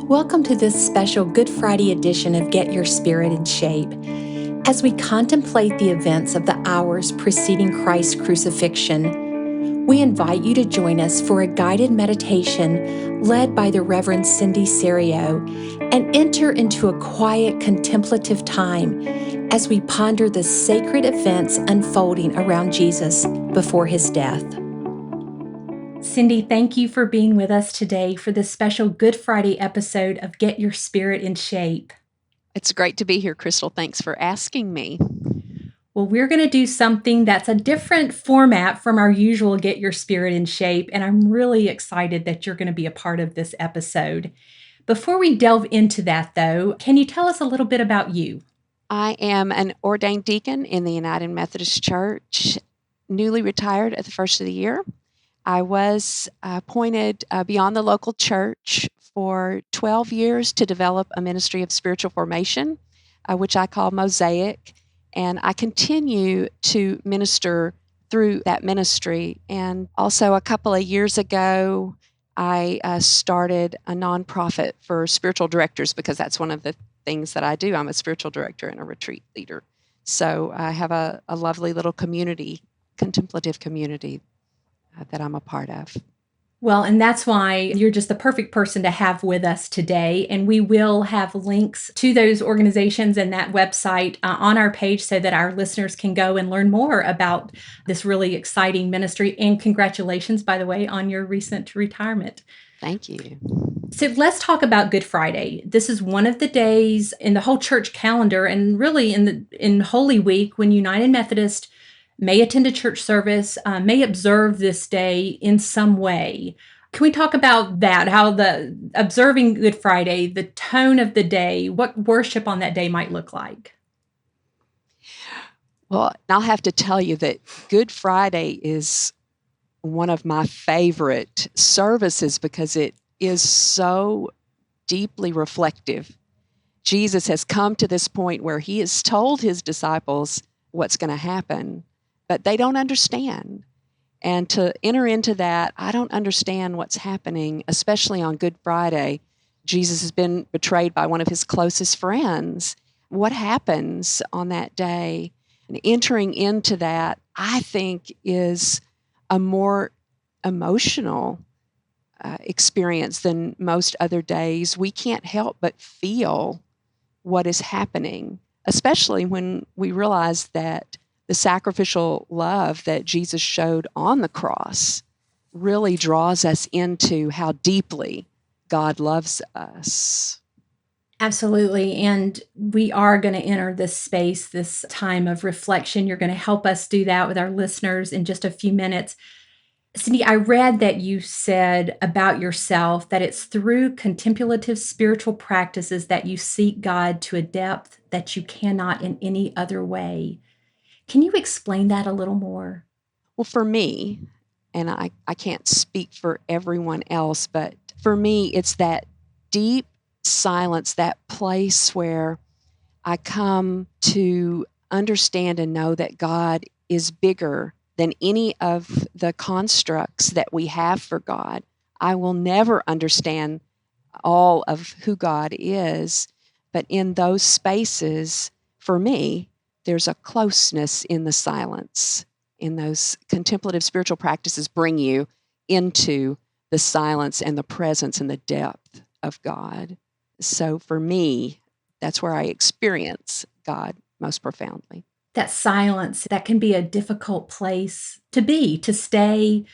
Welcome to this special Good Friday edition of Get Your Spirit in Shape. As we contemplate the events of the hours preceding Christ's crucifixion, we invite you to join us for a guided meditation led by the Reverend Cindy Serio and enter into a quiet contemplative time as we ponder the sacred events unfolding around Jesus before his death. Cindy, thank you for being with us today for this special Good Friday episode of Get Your Spirit in Shape. It's great to be here, Crystal. Thanks for asking me. Well, we're going to do something that's a different format from our usual Get Your Spirit in Shape, and I'm really excited that you're going to be a part of this episode. Before we delve into that, though, can you tell us a little bit about you? I am an ordained deacon in the United Methodist Church, newly retired at the first of the year. I was appointed beyond the local church for 12 years to develop a ministry of spiritual formation, which I call Mosaic, and I continue to minister through that ministry. And also a couple of years ago, I started a nonprofit for spiritual directors because that's one of the things that I do. I'm a spiritual director and a retreat leader. So I have a lovely little community, contemplative community that I'm a part of. Well, and that's why you're just the perfect person to have with us today. And we will have links to those organizations and that website on our page so that our listeners can go and learn more about this really exciting ministry. And congratulations, by the way, on your recent retirement. Thank you. So let's talk about Good Friday. This is one of the days in the whole church calendar and really in Holy Week when United Methodist may attend a church service, may observe this day in some way. Can we talk about that? How the observing Good Friday, the tone of the day, what worship on that day might look like? Well, I'll have to tell you that Good Friday is one of my favorite services because it is so deeply reflective. Jesus has come to this point where he has told his disciples what's going to happen, but they don't understand. And to enter into that, I don't understand what's happening, especially on Good Friday. Jesus has been betrayed by one of his closest friends. What happens on that day? And entering into that, I think, is a more emotional experience than most other days. We can't help but feel what is happening, especially when we realize that the sacrificial love that Jesus showed on the cross really draws us into how deeply God loves us. Absolutely. And we are going to enter this space, this time of reflection. You're going to help us do that with our listeners in just a few minutes. Cindy, I read that you said about yourself that it's through contemplative spiritual practices that you seek God to a depth that you cannot in any other way. Can you explain that a little more? Well, for me, and I can't speak for everyone else, but for me, it's that deep silence, that place where I come to understand and know that God is bigger than any of the constructs that we have for God. I will never understand all of who God is, but in those spaces, for me, there's a closeness in the silence. In those contemplative spiritual practices bring you into the silence and the presence and the depth of God. So for me, that's where I experience God most profoundly. That silence, that can be a difficult place to be, to stay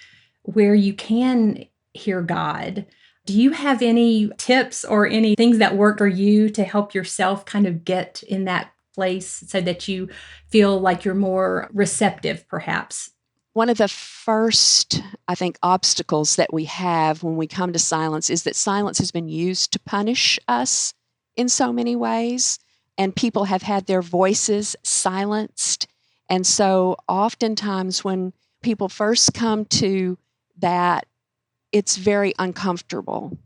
where you can hear God. Do you have any tips or any things that work for you to help yourself kind of get in that place so that you feel like you're more receptive, perhaps? One of the first, I think, obstacles that we have when we come to silence is that silence has been used to punish us in so many ways, and people have had their voices silenced. And so oftentimes when people first come to that, it's very uncomfortable.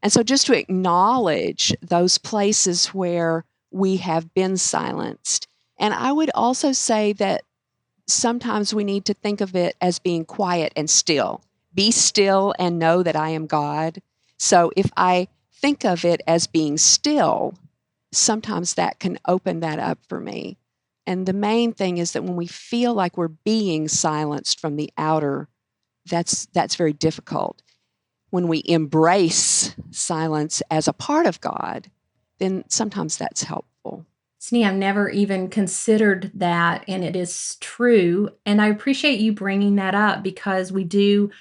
And so just to acknowledge those places where we have been silenced. And I would also say that sometimes we need to think of it as being quiet and still. Be still and know that I am God. So if I think of it as being still, sometimes that can open that up for me. And the main thing is that when we feel like we're being silenced from the outer, that's very difficult. When we embrace silence as a part of God, then sometimes that's helpful. Snee, I've never even considered that, and it is true. And I appreciate you bringing that up because we do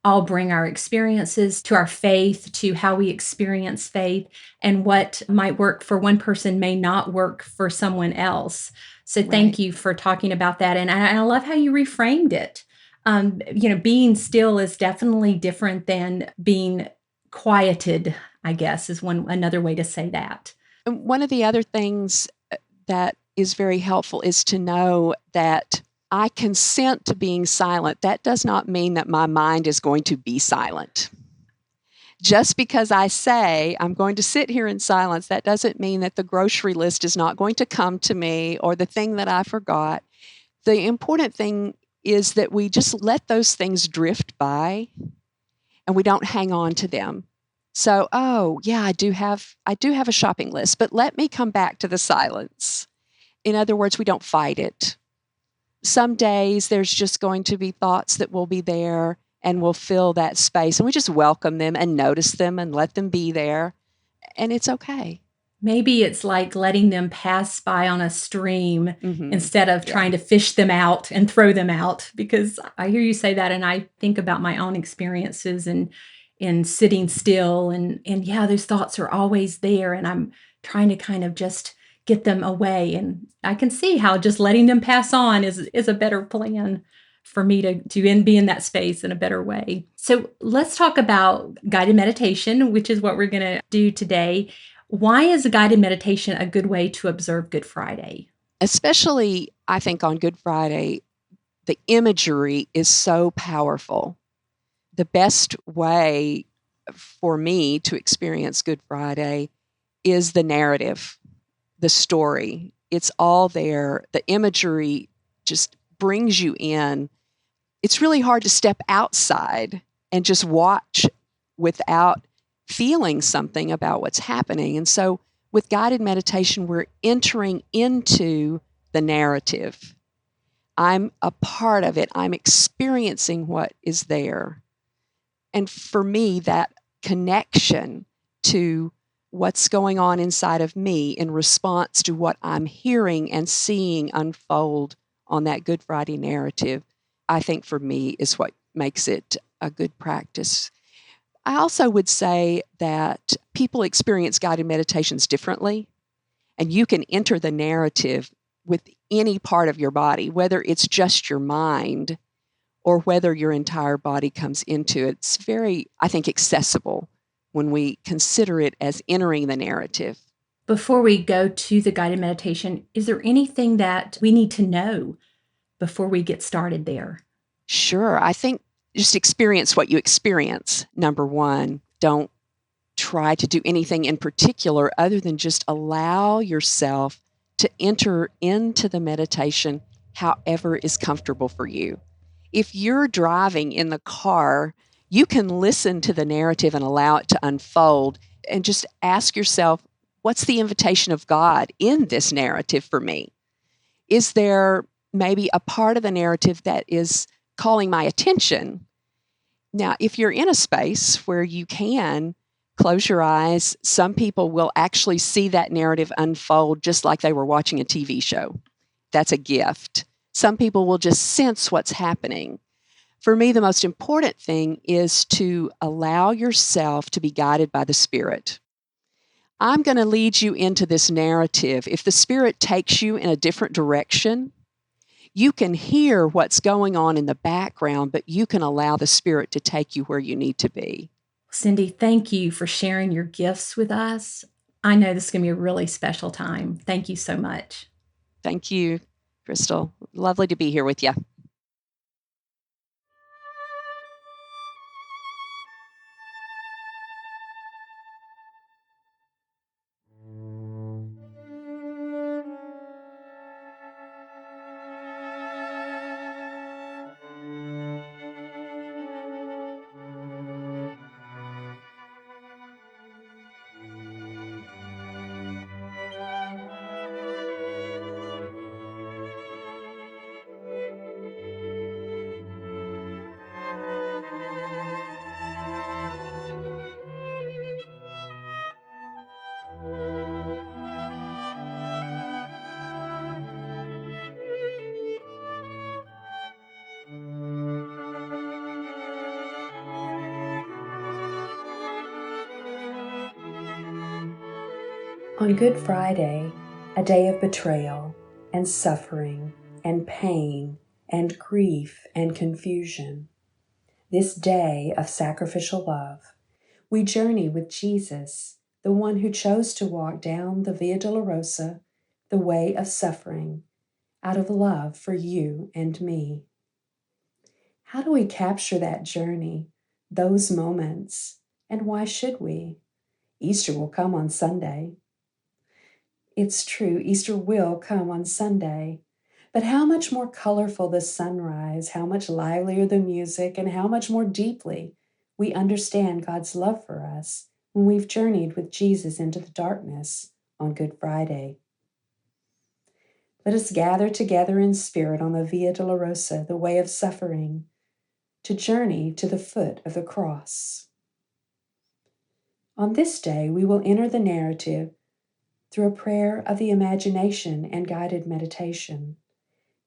all bring our experiences to our faith, to how we experience faith, and what might work for one person may not work for someone else. So thank Right. you for talking about that. And I love how you reframed it. Being still is definitely different than being quieted, I guess, is another way to say that. And one of the other things that is very helpful is to know that I consent to being silent. That does not mean that my mind is going to be silent. Just because I say I'm going to sit here in silence, that doesn't mean that the grocery list is not going to come to me or the thing that I forgot. The important thing is that we just let those things drift by and we don't hang on to them. So, oh, yeah, I do have a shopping list, but let me come back to the silence. In other words, we don't fight it. Some days there's just going to be thoughts that will be there and will fill that space, and we just welcome them and notice them and let them be there, and it's okay. Maybe it's like letting them pass by on a stream Mhm. instead of Yeah. trying to fish them out and throw them out, because I hear you say that and I think about my own experiences and in sitting still and yeah, those thoughts are always there and I'm trying to kind of just get them away, and I can see how just letting them pass on is a better plan for me to be in that space in a better way. So let's talk about guided meditation, which is what we're going to do today. Why is a guided meditation a good way to observe Good Friday? Especially, I think, on Good Friday, the imagery is so powerful. The best way for me to experience Good Friday is the narrative, the story. It's all there. The imagery just brings you in. It's really hard to step outside and just watch without feeling something about what's happening. And so with guided meditation, we're entering into the narrative. I'm a part of it. I'm experiencing what is there. And for me, that connection to what's going on inside of me in response to what I'm hearing and seeing unfold on that Good Friday narrative, I think for me is what makes it a good practice. I also would say that people experience guided meditations differently, and you can enter the narrative with any part of your body, whether it's just your mind or whether your entire body comes into it. It's very, I think, accessible when we consider it as entering the narrative. Before we go to the guided meditation, is there anything that we need to know before we get started there? Sure, I think just experience what you experience, number one. Don't try to do anything in particular other than just allow yourself to enter into the meditation however is comfortable for you. If you're driving in the car, you can listen to the narrative and allow it to unfold and just ask yourself, what's the invitation of God in this narrative for me? Is there maybe a part of the narrative that is calling my attention? Now, if you're in a space where you can close your eyes, some people will actually see that narrative unfold just like they were watching a TV show. That's a gift. Some people will just sense what's happening. For me, the most important thing is to allow yourself to be guided by the Spirit. I'm going to lead you into this narrative. If the Spirit takes you in a different direction, you can hear what's going on in the background, but you can allow the Spirit to take you where you need to be. Cindy, thank you for sharing your gifts with us. I know this is going to be a really special time. Thank you so much. Thank you, Crystal. Lovely to be here with you. On Good Friday, a day of betrayal and suffering and pain and grief and confusion, this day of sacrificial love, we journey with Jesus, the one who chose to walk down the Via Dolorosa, the way of suffering, out of love for you and me. How do we capture that journey, those moments, and why should we? Easter will come on Sunday. It's true, Easter will come on Sunday. But how much more colorful the sunrise, how much livelier the music, and how much more deeply we understand God's love for us when we've journeyed with Jesus into the darkness on Good Friday. Let us gather together in spirit on the Via Dolorosa, the way of suffering, to journey to the foot of the cross. On this day, we will enter the narrative through a prayer of the imagination and guided meditation,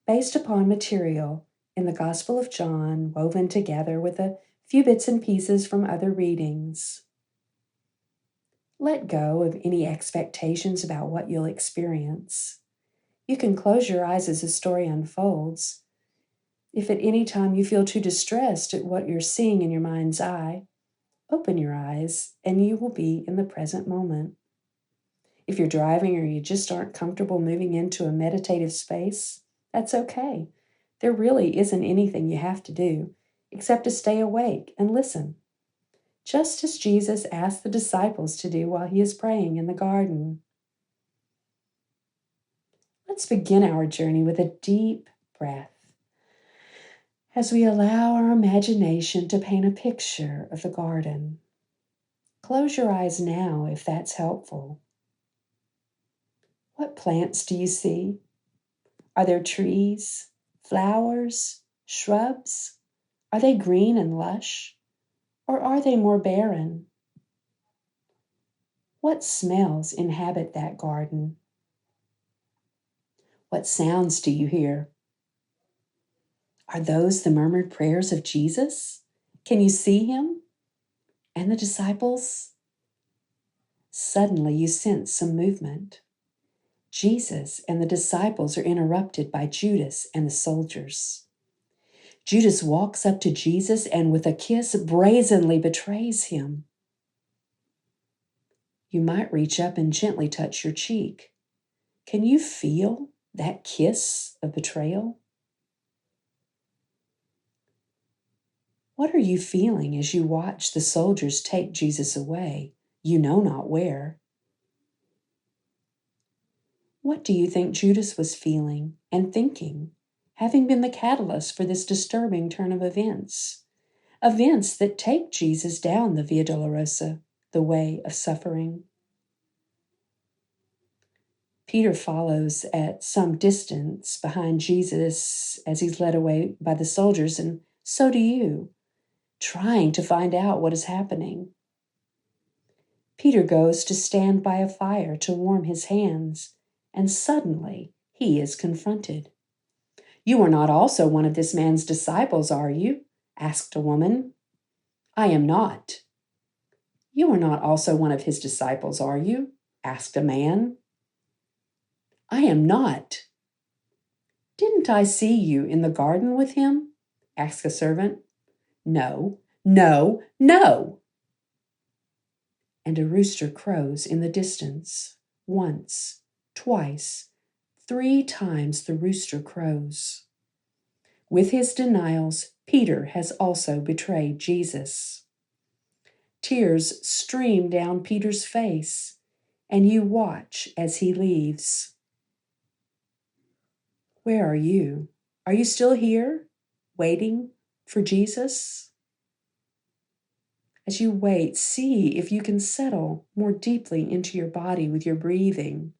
based upon material in the Gospel of John, woven together with a few bits and pieces from other readings. Let go of any expectations about what you'll experience. You can close your eyes as the story unfolds. If at any time you feel too distressed at what you're seeing in your mind's eye, open your eyes and you will be in the present moment. If you're driving or you just aren't comfortable moving into a meditative space, that's okay. There really isn't anything you have to do except to stay awake and listen, just as Jesus asked the disciples to do while he is praying in the garden. Let's begin our journey with a deep breath as we allow our imagination to paint a picture of the garden. Close your eyes now if that's helpful. What plants do you see? Are there trees, flowers, shrubs? Are they green and lush, or are they more barren? What smells inhabit that garden? What sounds do you hear? Are those the murmured prayers of Jesus? Can you see him? And the disciples? Suddenly you sense some movement. Jesus and the disciples are interrupted by Judas and the soldiers. Judas walks up to Jesus and with a kiss brazenly betrays him. You might reach up and gently touch your cheek. Can you feel that kiss of betrayal? What are you feeling as you watch the soldiers take Jesus away, you know not where? What do you think Judas was feeling and thinking, having been the catalyst for this disturbing turn of events? Events that take Jesus down the Via Dolorosa, the way of suffering. Peter follows at some distance behind Jesus as he's led away by the soldiers, and so do you, trying to find out what is happening. Peter goes to stand by a fire to warm his hands, and suddenly he is confronted. "You are not also one of this man's disciples, are you?" asked a woman. "I am not." "You are not also one of his disciples, are you?" asked a man. "I am not." "Didn't I see you in the garden with him?" asked a servant. "No, no, no." And a rooster crows in the distance. Once, twice, 3 times the rooster crows. With his denials, Peter has also betrayed Jesus. Tears stream down Peter's face, and you watch as he leaves. Where are you? Are you still here, waiting for Jesus? As you wait, see if you can settle more deeply into your body with your breathing.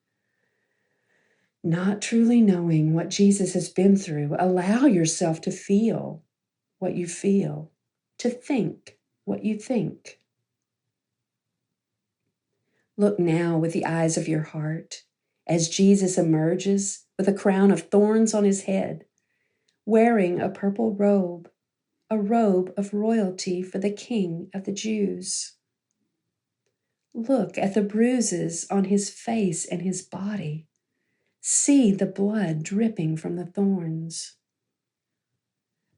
Not truly knowing what Jesus has been through, allow yourself to feel what you feel, to think what you think. Look now with the eyes of your heart as Jesus emerges with a crown of thorns on his head, wearing a purple robe, a robe of royalty for the King of the Jews. Look at the bruises on his face and his body. See the blood dripping from the thorns.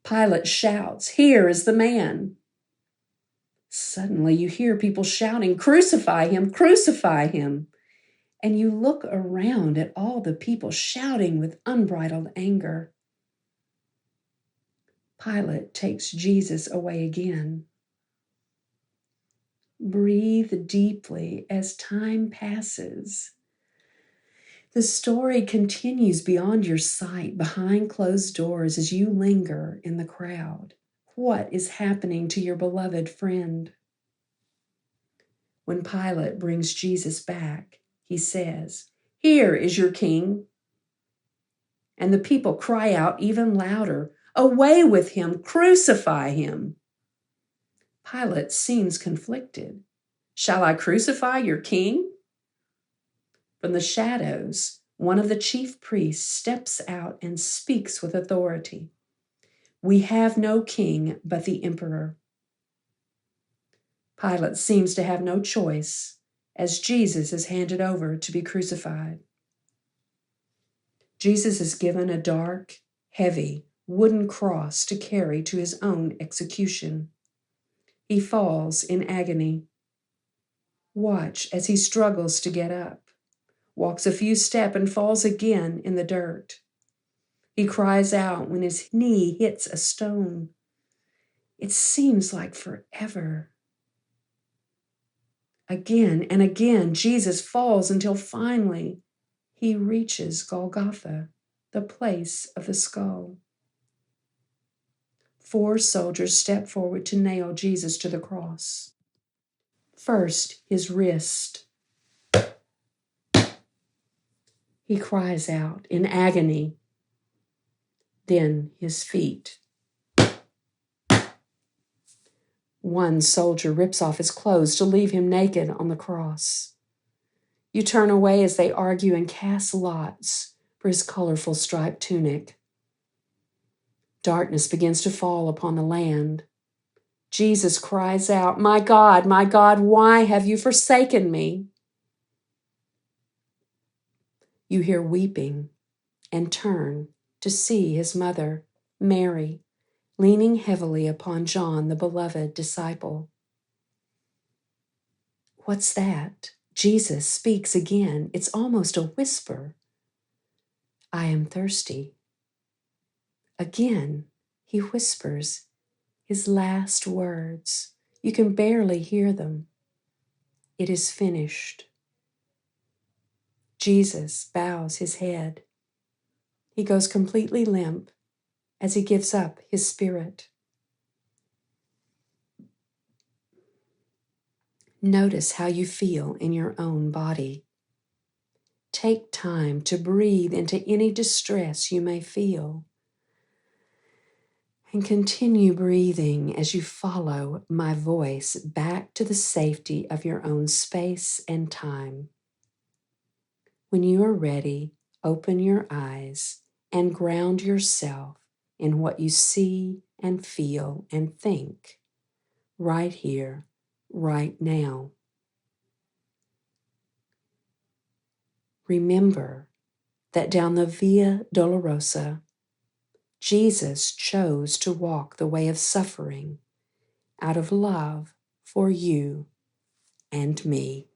Pilate shouts, "Here is the man." Suddenly you hear people shouting, "Crucify him, crucify him." And you look around at all the people shouting with unbridled anger. Pilate takes Jesus away again. Breathe deeply as time passes. The story continues beyond your sight, behind closed doors, as you linger in the crowd. What is happening to your beloved friend? When Pilate brings Jesus back, he says, "Here is your king." And the people cry out even louder, "Away with him, crucify him." Pilate seems conflicted. "Shall I crucify your king?" From the shadows, one of the chief priests steps out and speaks with authority. "We have no king but the emperor." Pilate seems to have no choice as Jesus is handed over to be crucified. Jesus is given a dark, heavy, wooden cross to carry to his own execution. He falls in agony. Watch as he struggles to get up, walks a few steps and falls again in the dirt. He cries out when his knee hits a stone. It seems like forever. Again and again, Jesus falls until finally he reaches Golgotha, the place of the skull. 4 soldiers step forward to nail Jesus to the cross. First, his wrist. He cries out in agony. Then his feet. One soldier rips off his clothes to leave him naked on the cross. You turn away as they argue and cast lots for his colorful striped tunic. Darkness begins to fall upon the land. Jesus cries out, my God, why have you forsaken me?" You hear weeping and turn to see his mother, Mary, leaning heavily upon John, the beloved disciple. What's that? Jesus speaks again. It's almost a whisper. "I am thirsty." Again, he whispers his last words. You can barely hear them. "It is finished." Jesus bows his head. He goes completely limp as he gives up his spirit. Notice how you feel in your own body. Take time to breathe into any distress you may feel. And continue breathing as you follow my voice back to the safety of your own space and time. When you are ready, open your eyes and ground yourself in what you see and feel and think right here, right now. Remember that down the Via Dolorosa, Jesus chose to walk the way of suffering out of love for you and me.